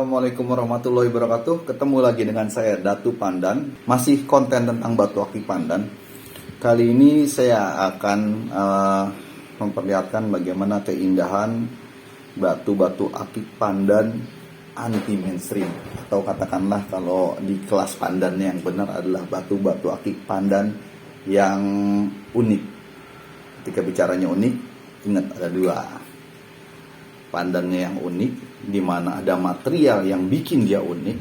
Assalamualaikum warahmatullahi wabarakatuh. Ketemu lagi dengan saya Datu Pandan. Masih konten tentang batu akik pandan. Kali ini saya akan memperlihatkan bagaimana keindahan batu-batu akik pandan anti mainstream, atau katakanlah kalau di kelas pandan yang benar adalah batu-batu akik pandan yang unik. Ketika bicaranya unik, ingat ada dua. Pandannya yang unik, di mana ada material yang bikin dia unik,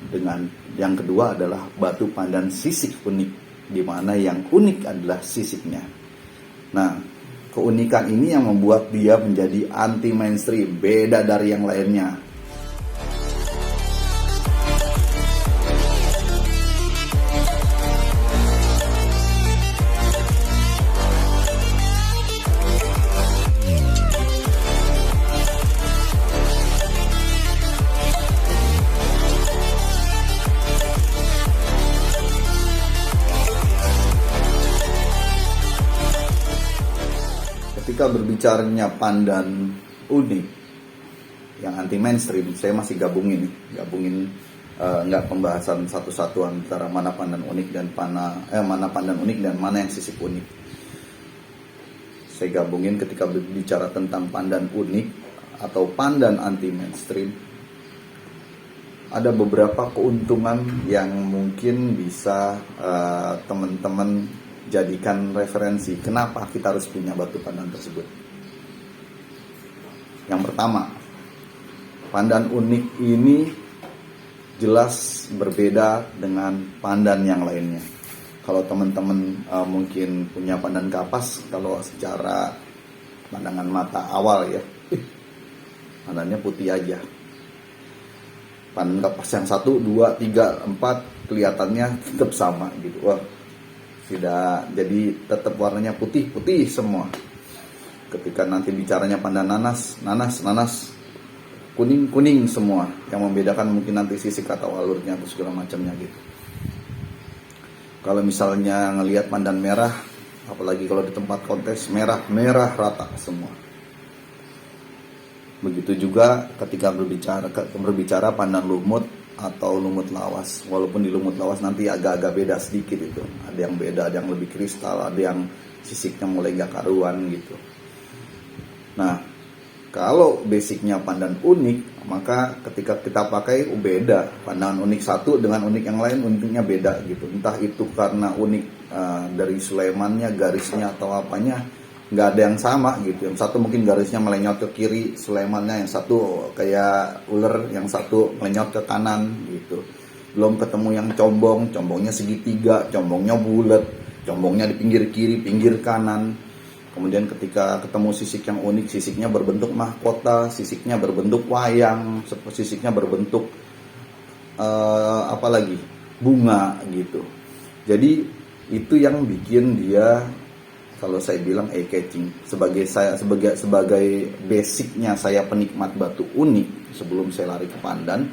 dengan yang kedua adalah batu pandan sisik unik, di mana yang unik adalah sisiknya. Nah, keunikan ini yang membuat dia menjadi anti mainstream, beda dari yang lainnya. Ketika berbicaranya pandan unik yang anti mainstream, saya masih gabungin nggak pembahasan satu-satu antara mana pandan unik dan mana pandan unik dan mana yang sisik unik. Saya gabungin ketika berbicara tentang pandan unik atau pandan anti mainstream, ada beberapa keuntungan yang mungkin bisa teman-teman jadikan referensi kenapa kita harus punya batu pandan tersebut. Yang pertama, pandan unik ini jelas berbeda dengan pandan yang lainnya. Kalau teman-teman mungkin punya pandan kapas, kalau secara pandangan mata awal ya, pandannya putih aja. Pandan kapas yang 1, 2, 3, 4 kelihatannya tetap sama gitu. Wah, tidak, jadi tetap warnanya putih semua. Ketika nanti bicaranya pandan nanas kuning semua. Yang membedakan mungkin nanti sisik atau alurnya atau segala macamnya gitu. Kalau misalnya ngelihat pandan merah, apalagi kalau di tempat kontes, merah rata semua. Begitu juga ketika berbicara pandan lumut atau lumut lawas. Walaupun di lumut lawas nanti agak-agak beda sedikit itu. Ada yang beda, ada yang lebih kristal, ada yang sisiknya mulai gak karuan gitu. Nah, kalau basicnya pandan unik, maka ketika kita pakai beda. Pandangan unik satu dengan unik yang lain, uniknya beda gitu. Entah itu karena unik dari Sulaimannya, garisnya atau apanya, nggak ada yang sama gitu. Yang satu mungkin garisnya melenyot ke kiri Sulaimannya, yang satu kayak ular, yang satu melenyot ke kanan gitu. Belum ketemu yang combongnya segitiga, combongnya bulat, combongnya di pinggir kiri, pinggir kanan. Kemudian ketika ketemu sisik yang unik, sisiknya berbentuk mahkota, sisiknya berbentuk wayang, sisiknya berbentuk apalagi bunga gitu. Jadi itu yang bikin dia, kalau saya bilang eye-catching. Sebagai basicnya saya penikmat batu unik sebelum saya lari ke pandan.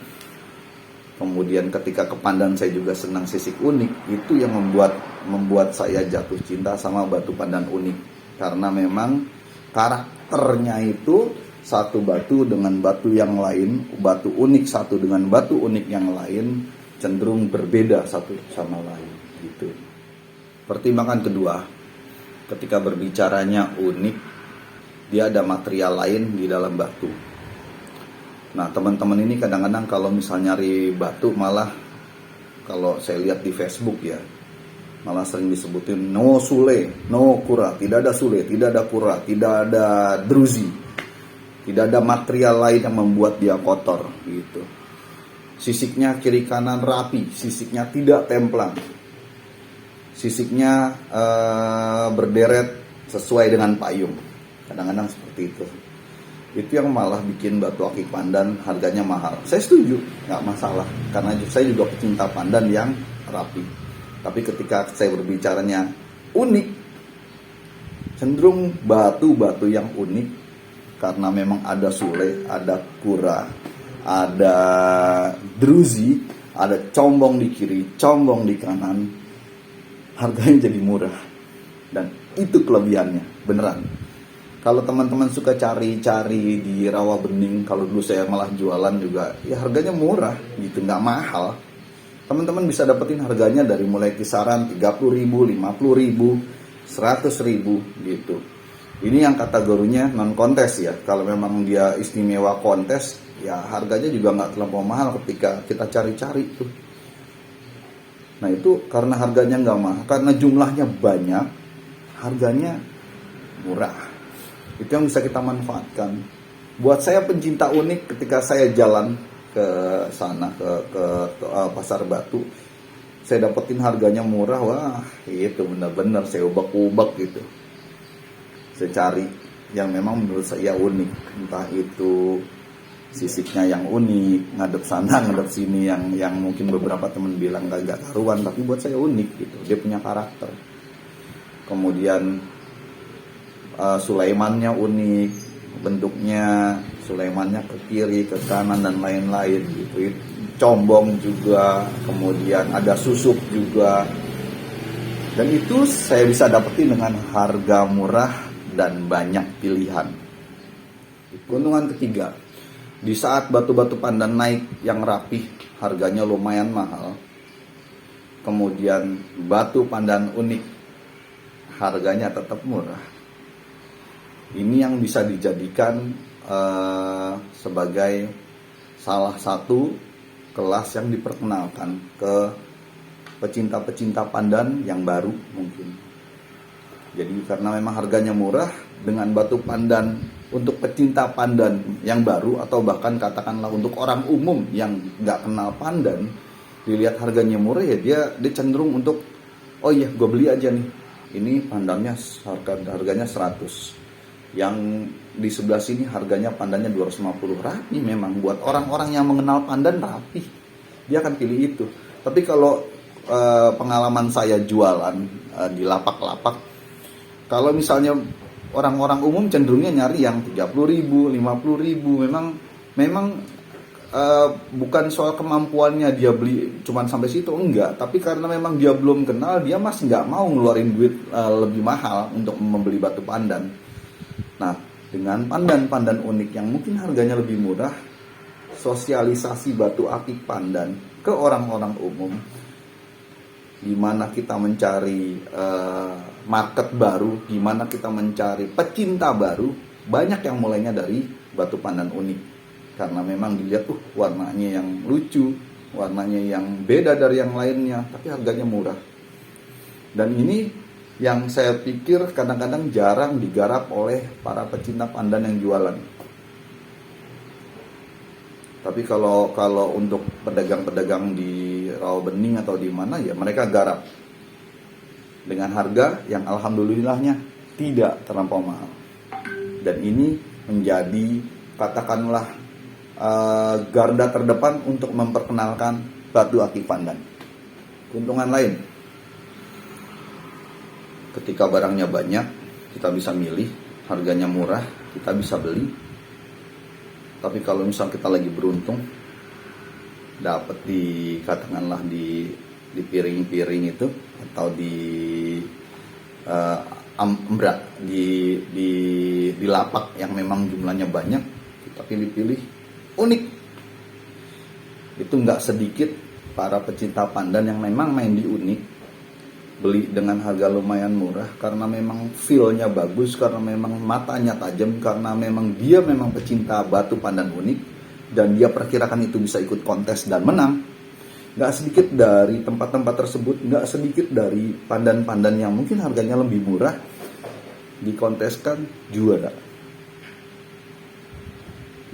Kemudian ketika ke pandan saya juga senang sisik unik. Itu yang membuat saya jatuh cinta sama batu pandan unik. Karena memang karakternya itu satu batu dengan batu yang lain, batu unik satu dengan batu unik yang lain cenderung berbeda satu sama lain gitu. Pertimbangan kedua, ketika berbicaranya unik, dia ada material lain di dalam batu. Nah, teman-teman ini kadang-kadang kalau misalnya nyari batu, malah kalau saya lihat di Facebook ya, malah sering disebutin no sule, no kura, tidak ada sule, tidak ada kura, tidak ada druzi, tidak ada material lain yang membuat dia kotor gitu. Sisiknya kiri kanan rapi, sisiknya tidak templang. Sisiknya berderet sesuai dengan payung. Kadang-kadang seperti itu. Itu yang malah bikin batu akik pandan harganya mahal. Saya setuju, nggak masalah. Karena saya juga pecinta pandan yang rapi. Tapi ketika saya berbicaranya unik, cenderung batu-batu yang unik. Karena memang ada sule, ada kura, ada druzi, ada combong di kiri, combong di kanan. Harganya jadi murah. Dan itu kelebihannya, beneran. Kalau teman-teman suka cari-cari di rawa bening, kalau dulu saya malah jualan juga, ya harganya murah gitu, nggak mahal. Teman-teman bisa dapetin harganya dari mulai kisaran 30.000, 50.000, 100.000 gitu. Ini yang kategorinya non kontes ya. Kalau memang dia istimewa kontes, ya harganya juga nggak terlampau mahal ketika kita cari-cari tuh. Nah itu karena harganya nggak mahal, karena jumlahnya banyak, harganya murah. Itu yang bisa kita manfaatkan. Buat saya pencinta unik, ketika saya jalan ke sana ke Pasar Batu, saya dapetin harganya murah, wah itu benar-benar saya ubak-ubak gitu. Saya cari yang memang menurut saya unik, entah itu sisiknya yang unik, ngadep sana ngadep sini, yang mungkin beberapa teman bilang gak karuan, tapi buat saya unik gitu. Dia punya karakter. Kemudian Sulaimannya unik, bentuknya Sulaimannya ke kiri, ke kanan dan lain-lain gitu. Combong juga, kemudian ada susuk juga. Dan itu saya bisa dapetin dengan harga murah dan banyak pilihan. Keuntungan ketiga, di saat batu-batu pandan naik yang rapih, harganya lumayan mahal. Kemudian batu pandan unik, harganya tetap murah. Ini yang bisa dijadikan sebagai salah satu kelas yang diperkenalkan ke pecinta-pecinta pandan yang baru mungkin. Jadi karena memang harganya murah, dengan batu pandan untuk pecinta pandan yang baru, atau bahkan katakanlah untuk orang umum yang nggak kenal pandan, dilihat harganya murah ya dia cenderung untuk, oh iya gue beli aja nih, ini pandannya harganya 100, yang di sebelah sini harganya pandannya 250. Rapi memang, buat orang-orang yang mengenal pandan rapi, dia akan pilih itu. Tapi kalau pengalaman saya jualan di lapak-lapak, kalau misalnya orang-orang umum cenderungnya nyari yang 30.000, 50.000, memang bukan soal kemampuannya dia beli cuman sampai situ, enggak, tapi karena memang dia belum kenal, dia masih nggak mau ngeluarin duit lebih mahal untuk membeli batu pandan. Nah, dengan pandan-pandan unik yang mungkin harganya lebih murah, sosialisasi batu akik pandan ke orang-orang umum, gimana kita mencari market baru, gimana kita mencari pecinta baru, banyak yang mulainya dari batu pandan unik. Karena memang dilihat warnanya yang lucu, warnanya yang beda dari yang lainnya, tapi harganya murah. Dan ini yang saya pikir kadang-kadang jarang digarap oleh para pecinta pandan yang jualan. Tapi kalau untuk pedagang-pedagang di Rawabening atau di mana, ya mereka garap dengan harga yang alhamdulillahnya tidak terlampau mahal. Dan ini menjadi katakanlah garda terdepan untuk memperkenalkan batu akik pandan. Keuntungan lain, ketika barangnya banyak, kita bisa milih, harganya murah, kita bisa beli. Tapi kalau misal kita lagi beruntung, dapat katakanlah di piring-piring itu, atau di ambrak, di lapak yang memang jumlahnya banyak, kita pilih-pilih unik. Itu nggak sedikit para pecinta pandan yang memang main di unik, beli dengan harga lumayan murah karena memang feel-nya bagus, karena memang matanya tajam, karena memang dia memang pecinta batu pandan unik, dan dia perkirakan itu bisa ikut kontes dan menang. Gak sedikit dari tempat-tempat tersebut, gak sedikit dari pandan-pandan yang mungkin harganya lebih murah, dikonteskan juara.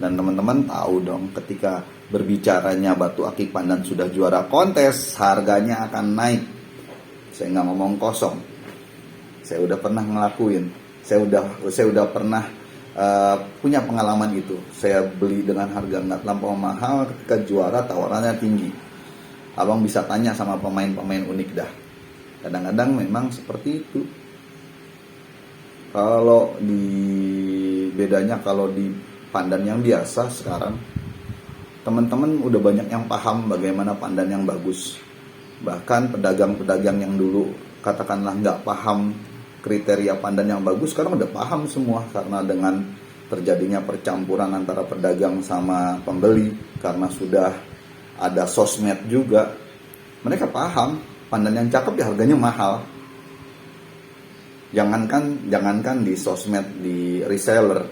Dan teman-teman tahu dong, ketika berbicaranya batu akik pandan sudah juara kontes, harganya akan naik. Saya nggak ngomong kosong. Saya udah pernah ngelakuin. Saya udah pernah punya pengalaman itu. Saya beli dengan harga nggak terlampau mahal, ketika juara tawarannya tinggi. Abang bisa tanya sama pemain-pemain unik dah. Kadang-kadang memang seperti itu. Kalau bedanya kalau di pandan yang biasa sekarang, teman-teman udah banyak yang paham bagaimana pandan yang bagus. Bahkan pedagang-pedagang yang dulu katakanlah nggak paham kriteria pandan yang bagus sekarang udah paham semua, karena dengan terjadinya percampuran antara pedagang sama pembeli, karena sudah ada sosmed juga, mereka paham pandan yang cakep ya harganya mahal. Jangankan di sosmed, di reseller,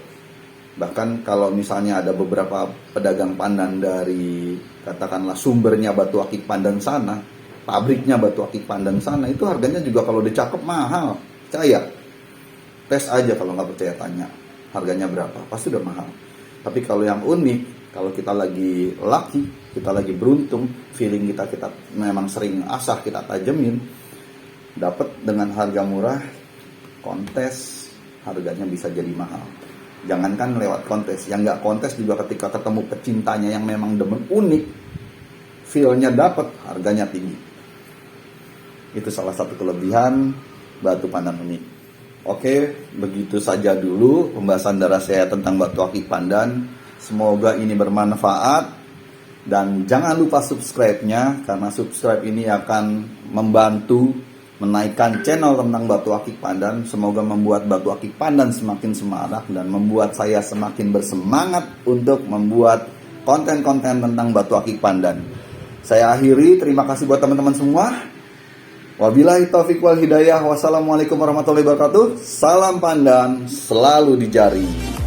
bahkan kalau misalnya ada beberapa pedagang pandan dari katakanlah sumbernya batu akik pandan sana, pabriknya batu akik pandan sana, itu harganya juga kalau dicakep mahal. Percaya, tes aja, kalau nggak percaya tanya harganya berapa, pasti udah mahal. Tapi kalau yang unik, kalau kita lagi lucky, kita lagi beruntung, feeling kita memang sering asah, kita tajemin, dapat dengan harga murah, kontes harganya bisa jadi mahal. Jangankan lewat kontes, yang nggak kontes juga ketika ketemu pecintanya yang memang demen unik, feel-nya dapat, harganya tinggi. Itu salah satu kelebihan batu pandan unik. Oke, begitu saja dulu pembahasan dari saya tentang batu akik pandan. Semoga ini bermanfaat, dan jangan lupa subscribe-nya, karena subscribe ini akan membantu menaikkan channel tentang batu akik pandan. Semoga membuat batu akik pandan semakin semarak dan membuat saya semakin bersemangat untuk membuat konten-konten tentang batu akik pandan. Saya akhiri, terima kasih buat teman-teman semua. Wabillahi taufiq wal hidayah. Wassalamualaikum warahmatullahi wabarakatuh. Salam pandan selalu di jari.